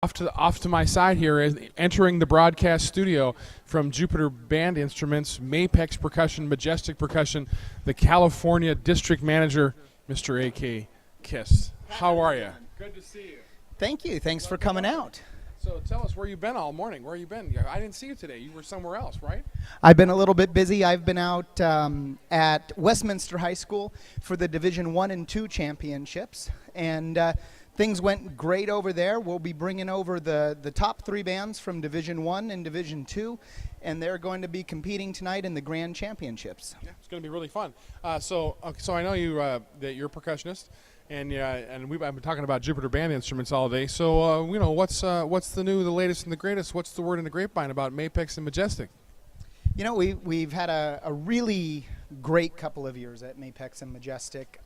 Off to my side here, entering the broadcast studio from Jupiter Band Instruments, Mapex Percussion, Majestic Percussion, the California District Manager, Mr. A.K. Kist. How are you? Good to see you. Thank you. Thanks for coming out. So tell us where you've been all morning. Where you been? I didn't see you today. You were somewhere else, right? I've been a little bit busy. I've been out at Westminster High School for the Division I and II championships, and things went great over there. We'll be bringing over the top three bands from Division I and Division II, and they're going to be competing tonight in the Grand Championships. Yeah, it's going to be really fun. So I know you that you're a percussionist, and I've been talking about Jupiter Band Instruments all day. So what's the new, the latest, and the greatest? What's the word in the grapevine about Mapex and Majestic? You know, we've had a really great couple of years at Mapex and Majestic.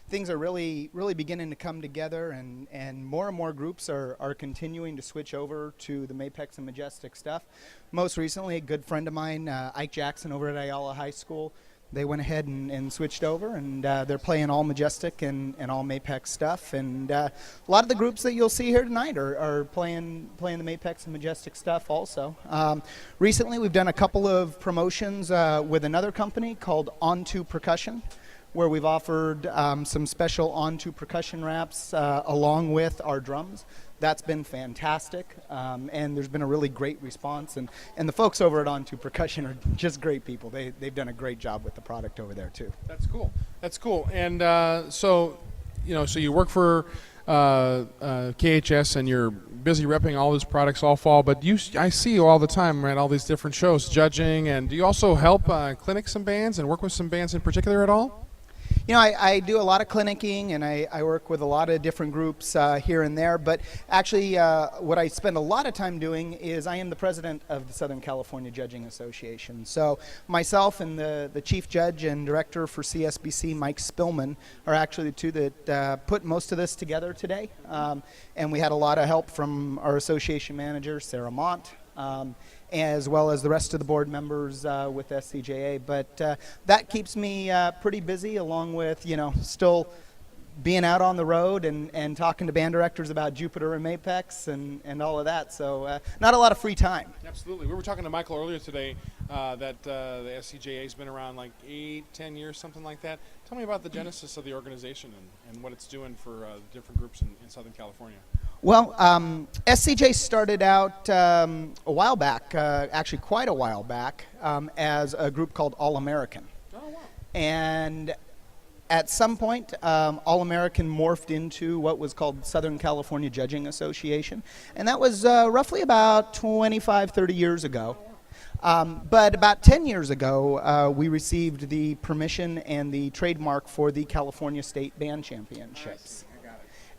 Things are really beginning to come together, and more groups are continuing to switch over to the Mapex and Majestic stuff. Most recently, a good friend of mine, Ike Jackson over at Ayala High School, they went ahead and switched over, and they're playing all Majestic and all Mapex stuff. And a lot of the groups that you'll see here tonight are playing the Mapex and Majestic stuff also. Recently, we've done a couple of promotions with another company called Onto Percussion, where we've offered some special Onto percussion wraps along with our drums. That's been fantastic, and there's been a really great response, and the folks over at Onto Percussion are just great people. They've done a great job with the product over there too. That's cool. That's cool. And so you work for KHS, and you're busy repping all these products all fall, but I see you all the time at all these different shows judging, and do you also help clinic some bands and work with some bands in particular at all? You know, I do a lot of clinicking, and I work with a lot of different groups here and there, but actually what I spend a lot of time doing is I am the president of the Southern California Judging Association. So myself and the chief judge and director for CSBC, Mike Spillman, are actually the two that put most of this together today. And we had a lot of help from our association manager, Sarah Mont, as well as the rest of the board members with SCJA. But that keeps me pretty busy, along with, still being out on the road and talking to band directors about Jupiter and Mapex and all of that. So not a lot of free time. Absolutely. We were talking to Michael earlier today that the SCJA has been around like 8-10 years, something like that. Tell me about the genesis of the organization and what it's doing for different groups in Southern California. Well, SCJ started out a while back, actually quite a while back, as a group called All American. Oh, wow. And at some point, All American morphed into what was called Southern California Judging Association. And that was roughly about 25, 30 years ago. But about 10 years ago, we received the permission and the trademark for the California State Band Championships.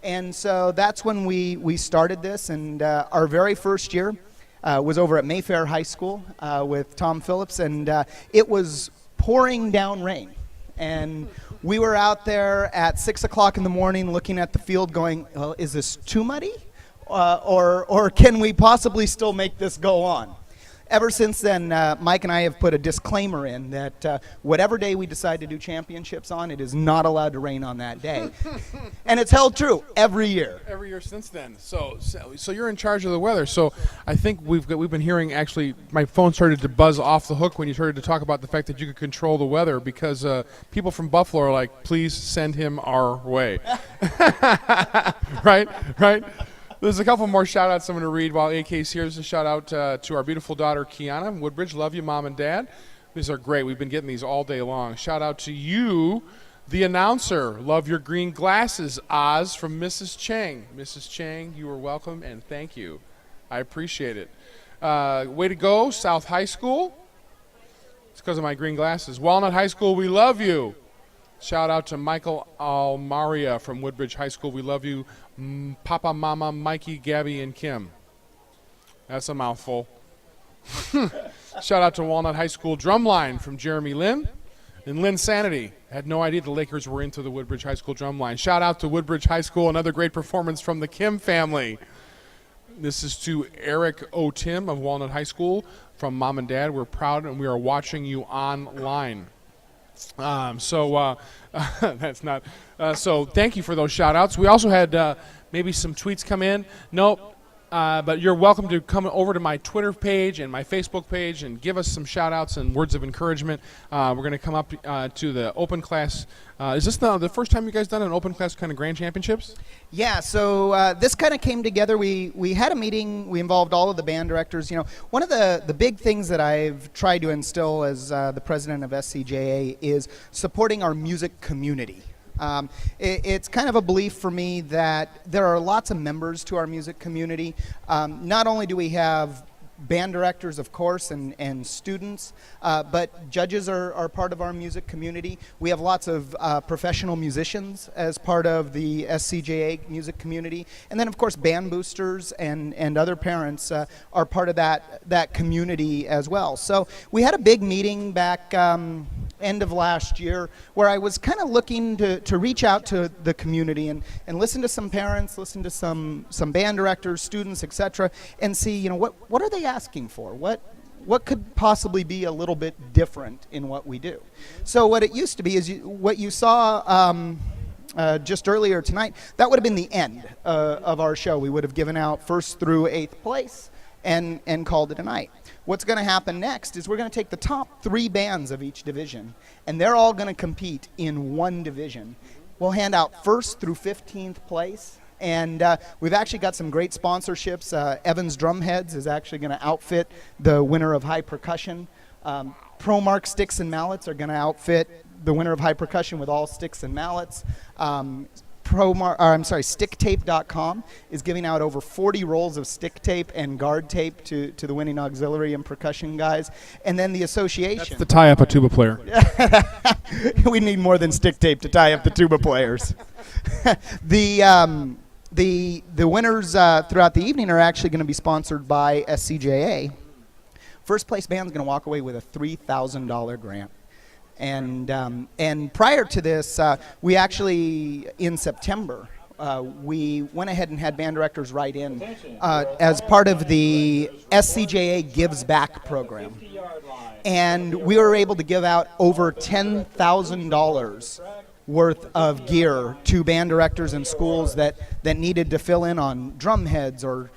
And so that's when we started this, and our very first year was over at Mayfair High School with Tom Phillips, and it was pouring down rain. And we were out there at 6 o'clock in the morning looking at the field going, well, is this too muddy? Or can we possibly still make this go on? Ever since then, Mike and I have put a disclaimer in that whatever day we decide to do championships on, it is not allowed to rain on that day. And it's held true every year. Every year since then. So you're in charge of the weather. So I think we've been hearing, actually, my phone started to buzz off the hook when you started to talk about the fact that you could control the weather, because people from Buffalo are like, please send him our way. Right? There's a couple more shout-outs I'm going to read while AK's here. There's a shout-out to our beautiful daughter, Kiana in Woodbridge. Love you, Mom and Dad. These are great. We've been getting these all day long. Shout-out to you, the announcer. Love your green glasses, Oz, from Mrs. Chang. Mrs. Chang, you are welcome, and thank you. I appreciate it. Way to go, South High School. It's because of my green glasses. Walnut High School, we love you. Shout out to Michael Almaria from Woodbridge High School. We love you, Papa, Mama, Mikey, Gabby, and Kim. That's a mouthful. Shout out to Walnut High School Drumline from Jeremy Lynn. And Lynn Sanity. Had no idea the Lakers were into the Woodbridge High School Drumline. Shout out to Woodbridge High School. Another great performance from the Kim family. This is to Eric O. Tim of Walnut High School. From Mom and Dad, we're proud and we are watching you online. That's not. So thank you for those shout outs. We also had maybe some tweets come in. Nope. But you're welcome to come over to my Twitter page and my Facebook page and give us some shout-outs and words of encouragement. We're going to come up to the open class. Is this the first time you guys done an open class kind of grand championships? Yeah, so this kind of came together. We had a meeting. We involved all of the band directors. You know, one of the big things that I've tried to instill as the president of SCJA is supporting our music community. It's kind of a belief for me that there are lots of members to our music community. Not only do we have band directors, of course, and students, but judges are part of our music community. We have lots of professional musicians as part of the SCJA music community. And then, of course, band boosters and other parents are part of that community as well. So we had a big meeting back end of last year where I was kind of looking to reach out to the community and listen to some parents, listen to some band directors, students, etc., and see, you know, what are they asking for? What could possibly be a little bit different in what we do? So what it used to be is what you saw just earlier tonight, that would have been the end of our show. We would have given out 1st through 8th place and called it a night. What's going to happen next is we're going to take the top 3 bands of each division, and they're all going to compete in one division. We'll hand out 1st through 15th place, and we've actually got some great sponsorships. Evans Drumheads is actually going to outfit the winner of high percussion. ProMark Sticks and Mallets are going to outfit the winner of high percussion with all sticks and mallets. StickTape.com is giving out over 40 rolls of stick tape and guard tape to the winning auxiliary and percussion guys. And then the association. That's to tie up a tuba player. We need more than stick tape to tie up the tuba players. The winners throughout the evening are actually going to be sponsored by SCJA. First place band is going to walk away with a $3,000 grant. And prior to this, we actually, in September, we went ahead and had band directors write in as part of the SCJA Gives Back program. And we were able to give out over $10,000 worth of gear to band directors and schools that needed to fill in on drum heads or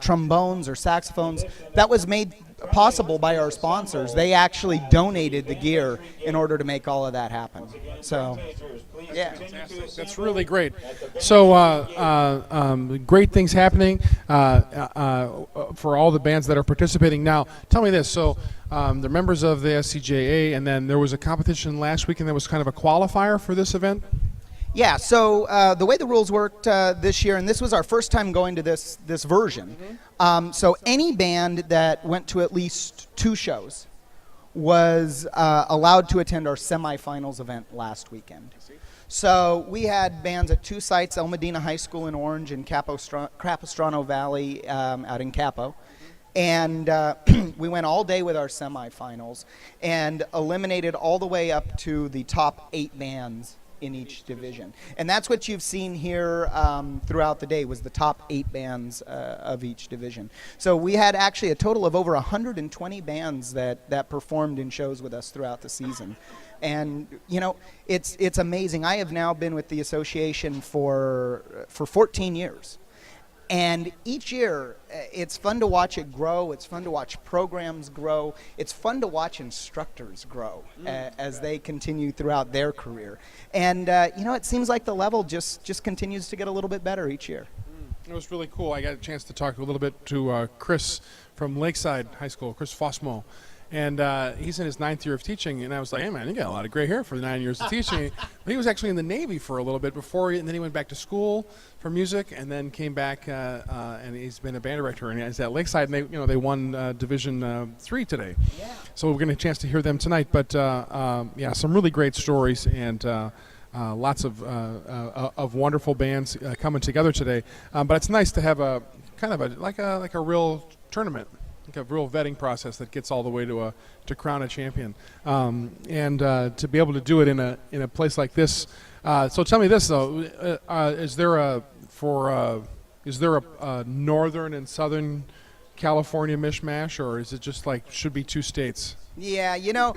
trombones or saxophones. That was made possible by our sponsors. They actually donated the gear in order to make all of that happen. So, yeah. Fantastic. That's really great. So, great things happening for all the bands that are participating. Now, tell me this. So, they're members of the SCJA, and then there was a competition last week, and there was kind of a qualifier for this event? Yeah, so the way the rules worked this year, and this was our first time going to this version, so any band that went to at least 2 shows was allowed to attend our semifinals event last weekend. So we had bands at 2 sites, El Medina High School in Orange and Capistrano Valley out in Capo. And we went all day with our semifinals and eliminated all the way up to the top 8 bands in each division. And that's what you've seen here throughout the day was the top 8 bands of each division. So we had actually a total of over 120 bands that performed in shows with us throughout the season. And, you know, it's amazing. I have now been with the association for 14 years. And each year, it's fun to watch it grow. It's fun to watch programs grow. It's fun to watch instructors grow as they continue throughout their career. And, you know, it seems like the level just continues to get a little bit better each year. It was really cool. I got a chance to talk a little bit to Chris from Lakeside High School, Chris Fossmo. And he's in his 9th year of teaching, and I was like, hey, man, you got a lot of gray hair for the 9 years of teaching. But he was actually in the Navy for a little bit before, and then he went back to school for music, and then came back, and he's been a band director. And he's at Lakeside, and they won Division 3 today. Yeah. So we're going to have a chance to hear them tonight. But, yeah, some really great stories and lots of wonderful bands coming together today. But it's nice to have a kind of like a real tournament. Like a real vetting process that gets all the way to crown a champion, and to be able to do it in a place like this. So tell me this though: is there a northern and southern California mishmash, or is it just like should be 2 states? Yeah, you know,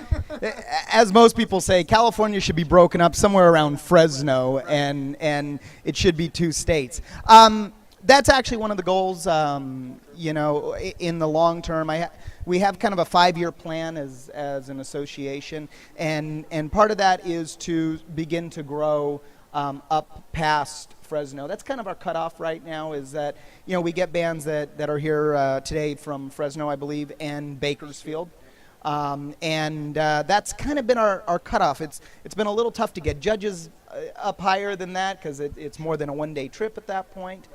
as most people say, California should be broken up somewhere around Fresno, and it should be 2 states. That's actually one of the goals. In the long term, we have kind of a 5-year plan as an association, and part of that is to begin to grow up past Fresno. That's kind of our cutoff right now. Is that we get bands that are here today from Fresno, I believe, and Bakersfield. That's kind of been our cutoff. It's been a little tough to get judges up higher than that because it's more than a one-day trip at that point.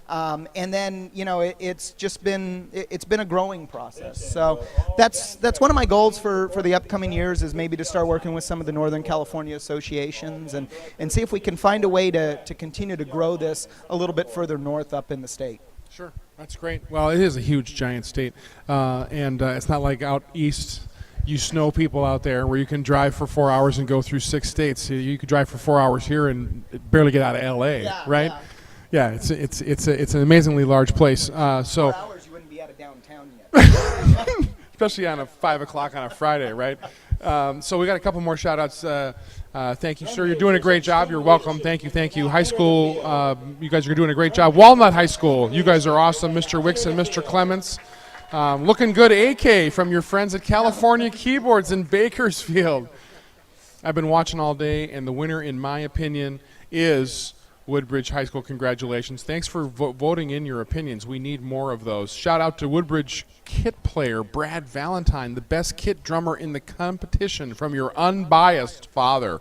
And then it's just been a growing process. So that's one of my goals for the upcoming years is maybe to start working with some of the Northern California associations and see if we can find a way to continue to grow this a little bit further north up in the state. Sure, that's great. Well, it is a huge, giant state, and it's not like out east. You snow people out there where you can drive for 4 hours and go through 6 states. You could drive for 4 hours here and barely get out of L.A. Right? Yeah, it's an amazingly large place. So 4 hours, you wouldn't be out of downtown yet. especially on a 5 o'clock on a Friday, right? So we got a couple more shout outs. Thank you, sir. You're doing a great job. You're welcome. Thank you. High school, you guys are doing a great job. Walnut High School, you guys are awesome. Mr. Wicks and Mr. Clements. Looking good, AK, from your friends at California Keyboards in Bakersfield. I've been watching all day, and the winner, in my opinion, is Woodbridge High School. Congratulations. Thanks for voting in your opinions. We need more of those. Shout out to Woodbridge kit player Brad Valentine, the best kit drummer in the competition, from your unbiased father.